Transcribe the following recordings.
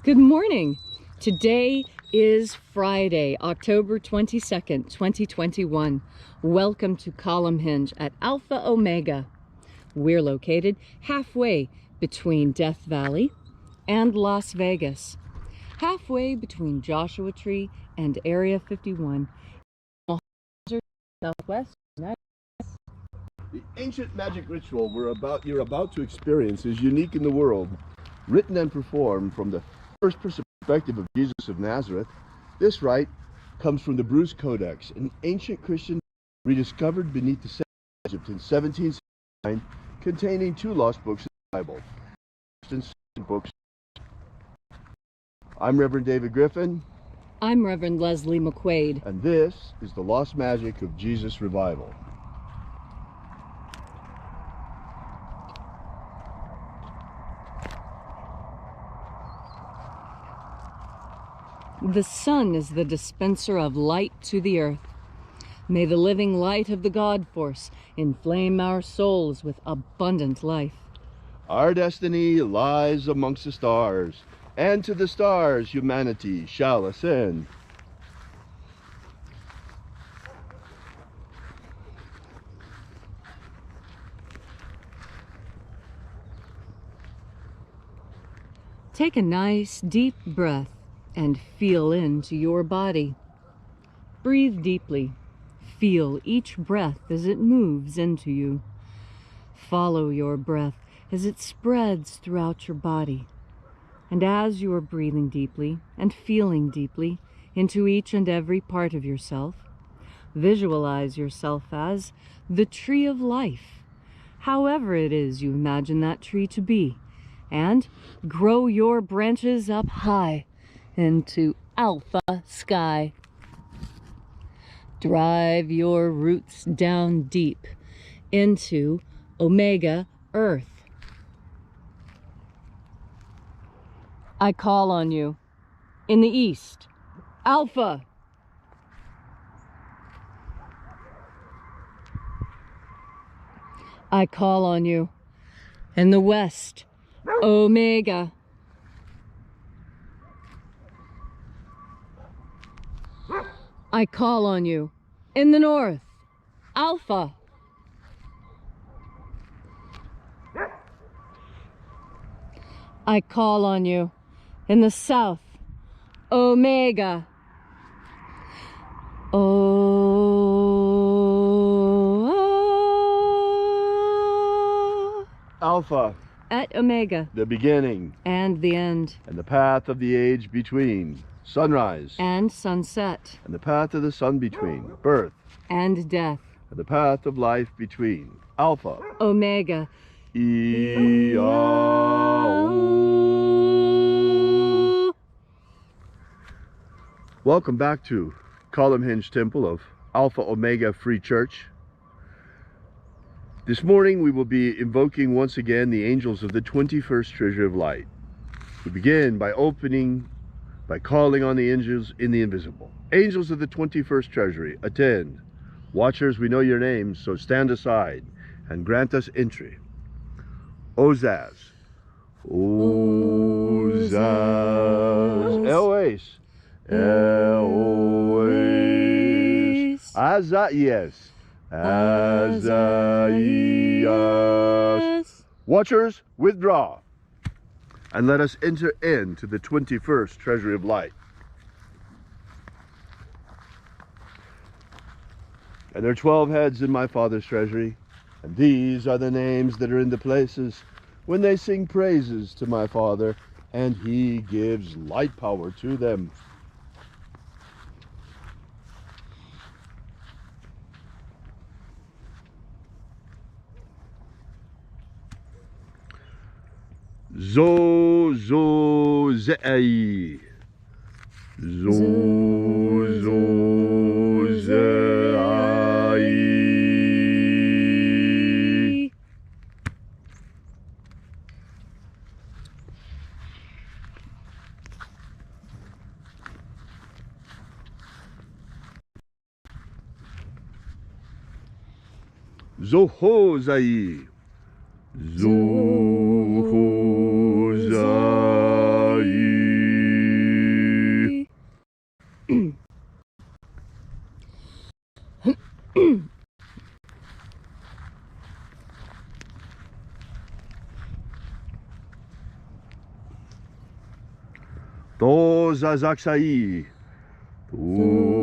Good morning. Today is Friday, October 22nd, 2021. Welcome to Column Hinge at Alpha Omega. We're located halfway between Death Valley and Las Vegas, halfway between Joshua Tree and Area 51, Southwest United States. The ancient magic ritual you're about to experience is unique in the world. Written and performed from the first perspective of Jesus of Nazareth, this rite comes from the Bruce Codex, an ancient Christian rediscovered beneath the sands of Egypt in 1769, containing two lost books of the Bible. I'm Reverend David Griffin. I'm Reverend Leslie McQuade. And this is the Lost Magic of Jesus Revival. The sun is the dispenser of light to the earth. May the living light of the God Force inflame our souls with abundant life. Our destiny lies amongst the stars, and to the stars humanity shall ascend. Take a nice deep breath and feel into your body. Breathe deeply. Feel each breath as it moves into you. Follow your breath as it spreads throughout your body. And as you are breathing deeply and feeling deeply into each and every part of yourself, visualize yourself as the tree of life, however it is you imagine that tree to be, and grow your branches up high into alpha sky. Drive your roots down deep into omega earth. I call on you in the east, alpha. I call on you in the west, omega. I call on you in the north, alpha. I call on you in the south, omega. Alpha. At omega. The beginning. And the end. And the path of the age between. Sunrise. And sunset. And the path of the sun between. Birth. And death. And the path of life between. Alpha. Omega. IAOE. Welcome back to Column Hinge Temple of Alpha Omega Free Church. This morning we will be invoking once again the angels of the 21st Treasure of Light. We begin by calling on the angels in the invisible. Angels of the 21st Treasury, attend. Watchers, we know your names, so stand aside and grant us entry. Ozaz. Ozaz. Eloes. Eloes. Azaias. Azaias. Watchers, withdraw. And let us enter into the 21st Treasury of Light. And there are 12 heads in my Father's treasury, and these are the names that are in the places when they sing praises to my Father, and he gives light power to them. Zo zo zei. Zo zo zei. Zo ho zei. Zo ho zei. Tozazaksai. Tozazaksai.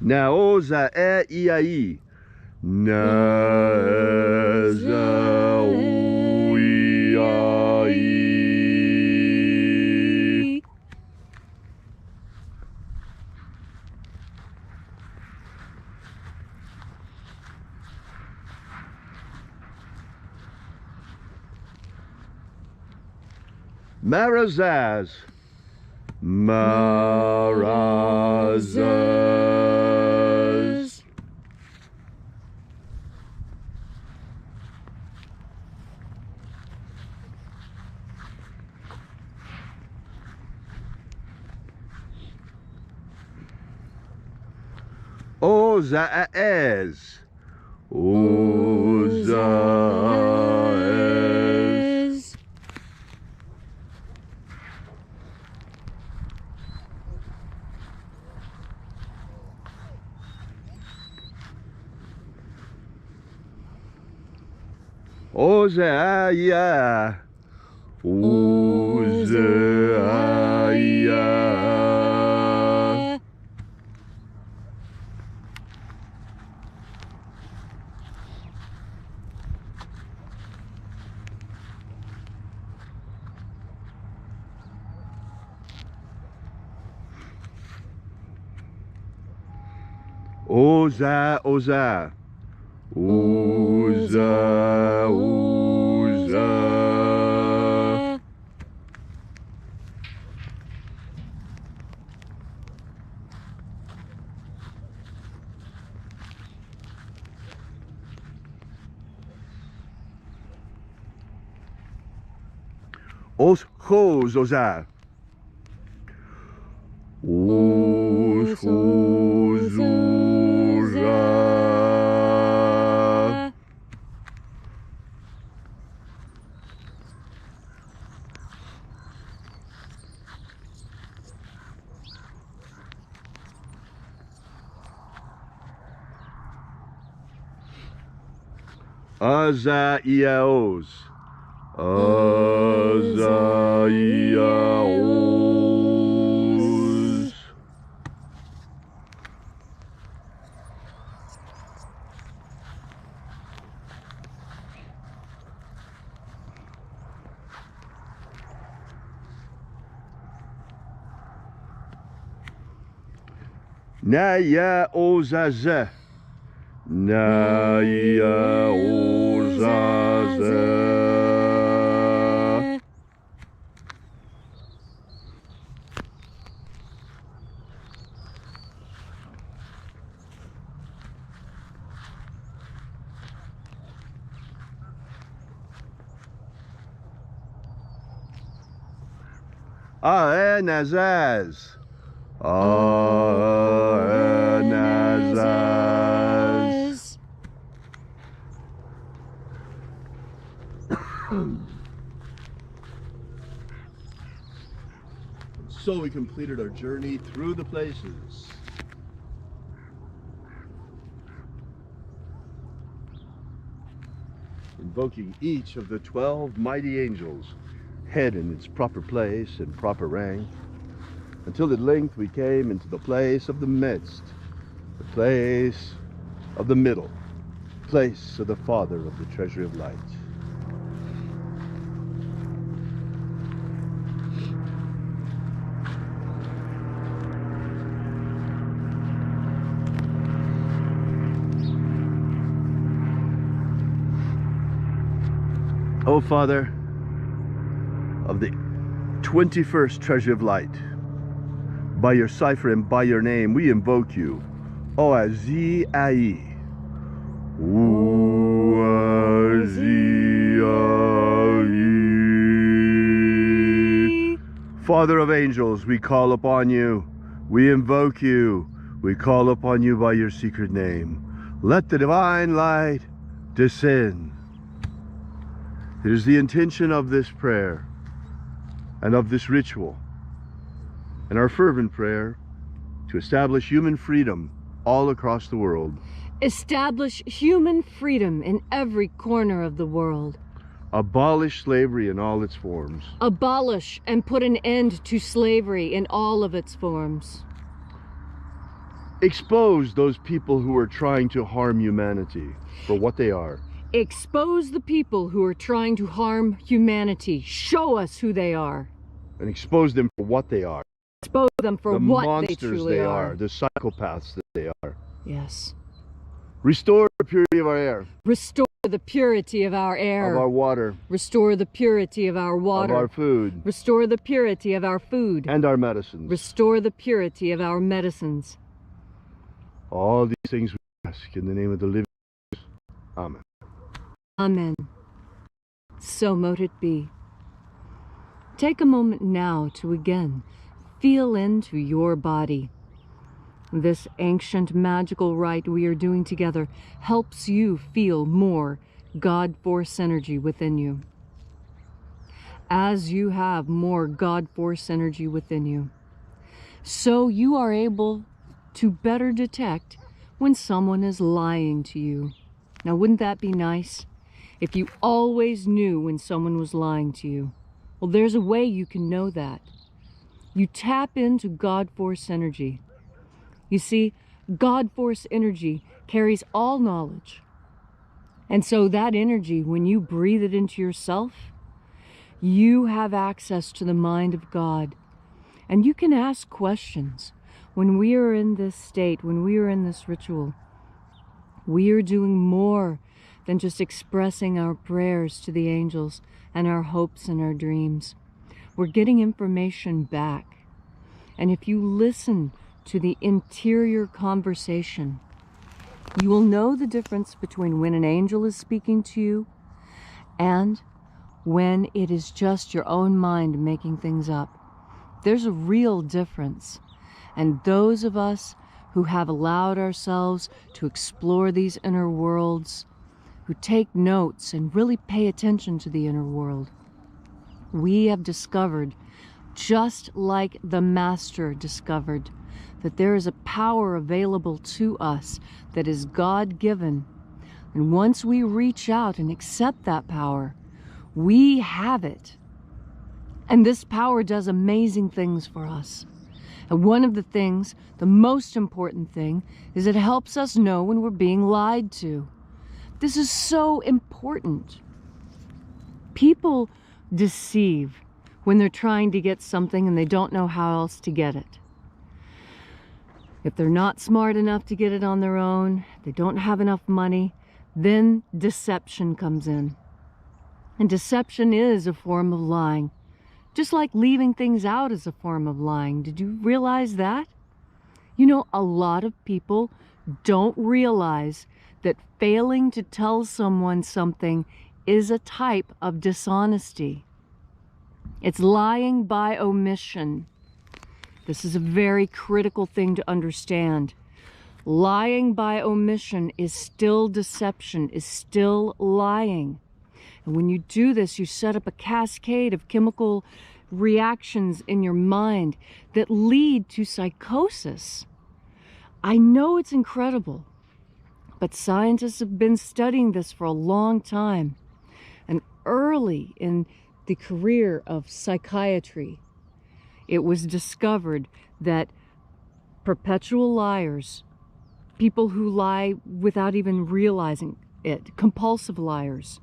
Naoza IAOE I. Nazaoe. Marazaz. Marazaz. Ozaez. Ozaez. Ozaia. Ozaia. Oza, Oza. Oza, Oza. Os Hos, Oza. Os Hos, Oza. Azaiaos. Azaiaos. Naya Ozaze. Naya Ozaze. Aenazaz. Aenazaz. So we completed our journey through the places. Invoking each of the 12 mighty angels, head in its proper place and proper rank, until at length we came into the place of the midst, the place of the middle, place of the Father of the treasury of light. O Father of the 21st treasury of light, by your cipher and by your name we invoke you. O Azi Ai. Father of angels, we call upon you. We invoke you. We call upon you by your secret name. Let the divine light descend. It is the intention of this prayer and of this ritual and our fervent prayer to establish human freedom all across the world. Establish human freedom in every corner of the world. Abolish slavery in all its forms. Abolish and put an end to slavery in all of its forms. Expose those people who are trying to harm humanity for what they are. Expose the people who are trying to harm humanity. Show us who they are. And expose them for what they are. Expose them for what they monsters truly are. The psychopaths that they are. Yes. Restore the purity of our air. Restore the purity of our air. Of our water. Restore the purity of our water. Of our food. Restore the purity of our food. And our medicines. Restore the purity of our medicines. All these things we ask in the name of the living Jesus. Amen. Amen. So mote it be. Take a moment now to again feel into your body. This ancient magical rite we are doing together helps you feel more God Force energy within you. As you have more God Force energy within you, so you are able to better detect when someone is lying to you. Now, wouldn't that be nice if you always knew when someone was lying to you? Well, there's a way you can know that. You tap into God Force energy. You see, God Force energy carries all knowledge. And so that energy, when you breathe it into yourself, you have access to the mind of God. And you can ask questions. When we are in this state, when we are in this ritual, we are doing more than just expressing our prayers to the angels and our hopes and our dreams. We're getting information back. And if you listen to the interior conversation, you will know the difference between when an angel is speaking to you and when it is just your own mind making things up. There's a real difference. And those of us who have allowed ourselves to explore these inner worlds, who take notes and really pay attention to the inner world, we have discovered, just like the Master discovered, that there is a power available to us that is God-given. And once we reach out and accept that power, we have it. And this power does amazing things for us. And one of the things, the most important thing, is it helps us know when we're being lied to. This is so important. People deceive when they're trying to get something and they don't know how else to get it. If they're not smart enough to get it on their own, they don't have enough money, then deception comes in. And deception is a form of lying. Just like leaving things out is a form of lying. Did you realize that? You know, a lot of people don't realize that failing to tell someone something is a type of dishonesty. It's lying by omission. This is a very critical thing to understand. Lying by omission is still deception, is still lying. And when you do this, you set up a cascade of chemical reactions in your mind that lead to psychosis. I know it's incredible, but scientists have been studying this for a long time. And early in the career of psychiatry, it was discovered that perpetual liars, people who lie without even realizing it, compulsive liars,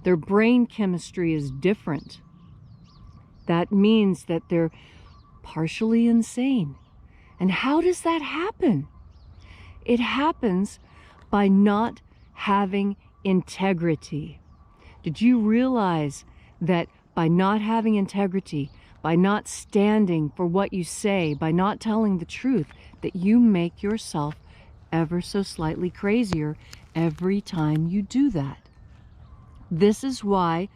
their brain chemistry is different. That means that they're partially insane. And how does that happen? It happens by not having integrity. Did you realize that by not having integrity, by not standing for what you say, by not telling the truth, that you make yourself ever so slightly crazier every time you do that? This is why,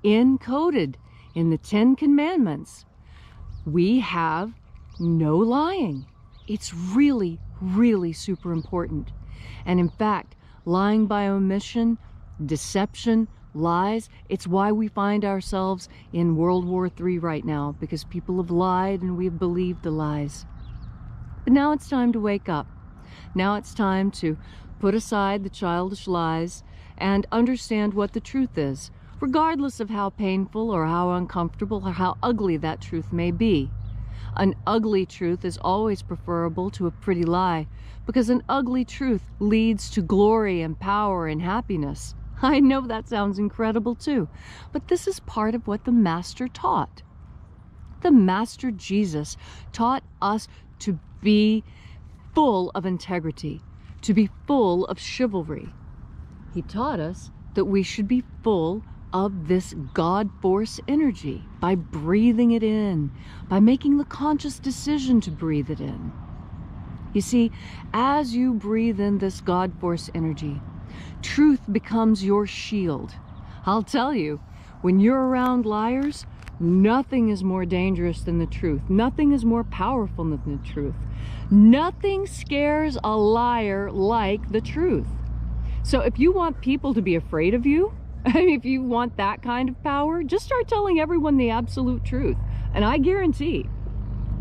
encoded in the 10 Commandments, we have no lying. It's really, really super important. And in fact, lying by omission, deception, lies, it's why we find ourselves in World War III right now, because people have lied and we have believed the lies. But now it's time to wake up. Now it's time to put aside the childish lies and understand what the truth is, regardless of how painful or how uncomfortable or how ugly that truth may be. An ugly truth is always preferable to a pretty lie, because an ugly truth leads to glory and power and happiness. I know that sounds incredible too, but this is part of what the Master taught. The Master Jesus taught us to be full of integrity, to be full of chivalry. He taught us that we should be full of this God force energy by breathing it in, by making the conscious decision to breathe it in. You see, as you breathe in this God force energy, truth becomes your shield. I'll tell you, when you're around liars, nothing is more dangerous than the truth. Nothing is more powerful than the truth. Nothing scares a liar like the truth. So if you want people to be afraid of you, if you want that kind of power, just start telling everyone the absolute truth. And I guarantee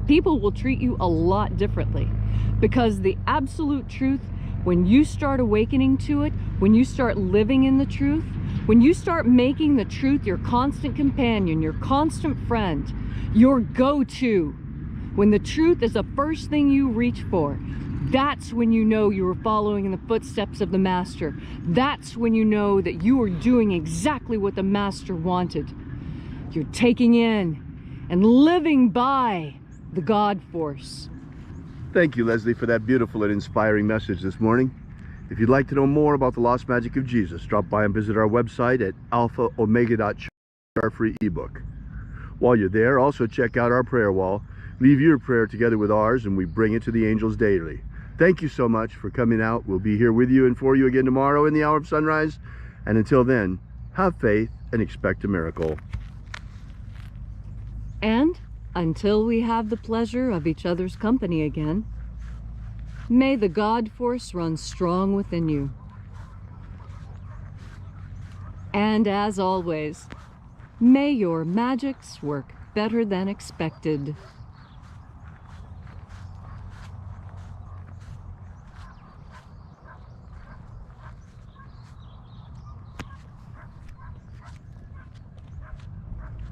people will treat you a lot differently, because the absolute truth, when you start awakening to it, when you start living in the truth, when you start making the truth your constant companion, your constant friend, your go-to, when the truth is the first thing you reach for, that's when you know you are following in the footsteps of the Master. That's when you know that you are doing exactly what the Master wanted. You're taking in and living by the God force. Thank you, Leslie, for that beautiful and inspiring message this morning. If you'd like to know more about the lost magic of Jesus, drop by and visit our website at alphaomega.church, our free ebook. While you're there, also check out our prayer wall. Leave your prayer together with ours, and we bring it to the angels daily. Thank you so much for coming out. We'll be here with you and for you again tomorrow in the hour of sunrise. And until then, have faith and expect a miracle. And until we have the pleasure of each other's company again, may the God force run strong within you. And as always, may your magics work better than expected.